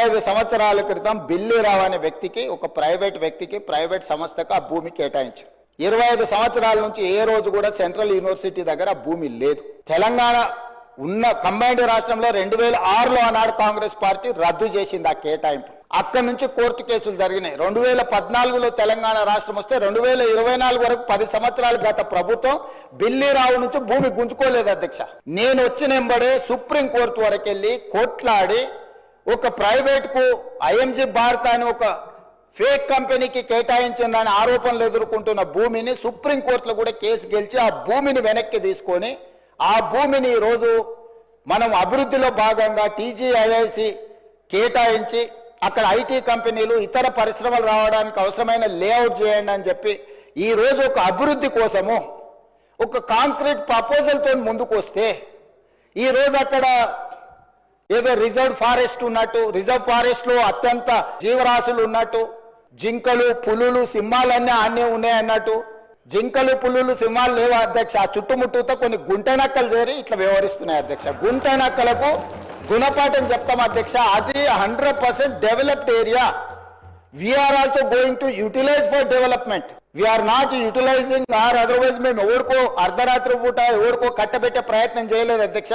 25 సంవత్సరాల క్రితం బిల్లీరావు అనే వ్యక్తికి, ఒక ప్రైవేట్ వ్యక్తికి, ప్రైవేట్ సంస్థకు ఆ భూమి కేటాయించారు. 25 సంవత్సరాల నుంచి ఏ రోజు కూడా సెంట్రల్ యూనివర్సిటీ దగ్గర భూమి లేదు. తెలంగాణ ఉన్న కంబైన్డ్ రాష్ట్రంలో 2006లో ఆనాడు కాంగ్రెస్ పార్టీ రద్దు చేసింది ఆ కేటాయింపు. అక్కడి నుంచి కోర్టు కేసులు జరిగినాయి. 2014లో తెలంగాణ రాష్ట్రం వస్తే 2024 వరకు 10 సంవత్సరాలు గత ప్రభుత్వం బిల్లీరావు నుంచి భూమి గుంజుకోలేదు అధ్యక్ష. నేను వచ్చిన వెంబడే సుప్రీంకోర్టు వరకు వెళ్ళి కొట్లాడి ఒక ప్రైవేట్ కు ఐఎంజీ భారత్ అని ఒక ఫేక్ కంపెనీకి కేటాయించిందని ఆరోపణలు ఎదుర్కొంటున్న భూమిని సుప్రీంకోర్టులో కూడా కేసు గెలిచి ఆ భూమిని వెనక్కి తీసుకొని ఆ భూమిని ఈరోజు మనం అభివృద్ధిలో భాగంగా టీజీఐఐసి కేటాయించి అక్కడ ఐటీ కంపెనీలు ఇతర పరిశ్రమలు రావడానికి అవసరమైన లేఅవుట్ చేయండి అని చెప్పి ఈ రోజు ఒక అభివృద్ధి కోసము ఒక కాంక్రీట్ ప్రపోజల్తో ముందుకు వస్తే ఈ రోజు అక్కడ ఏదో రిజర్వ్ ఫారెస్ట్ ఉన్నట్టు, రిజర్వ్ ఫారెస్ట్ లో అత్యంత జీవరాశులు ఉన్నట్టు, జింకలు, పులులు, సింహాలన్నీ ఆనే ఉన్నాయి అన్నట్టు, జింకలు, పులులు, సింహాలు లేవు అధ్యక్ష. ఆ చుట్టుముట్టుతో కొన్ని గుంట నక్కలు చేరి ఇట్లా వ్యవహరిస్తున్నాయి అధ్యక్ష. గుంట నక్కలకు గుణపాఠం చెప్తాం అధ్యక్ష. అది 100% developed area. We are also going to utilize for development. We are not utilizing or otherwise మేము ఎవరికో అర్ధరాత్రి పూట ఎవరికో కట్టబెట్టే ప్రయత్నం చేయలేదు అధ్యక్ష.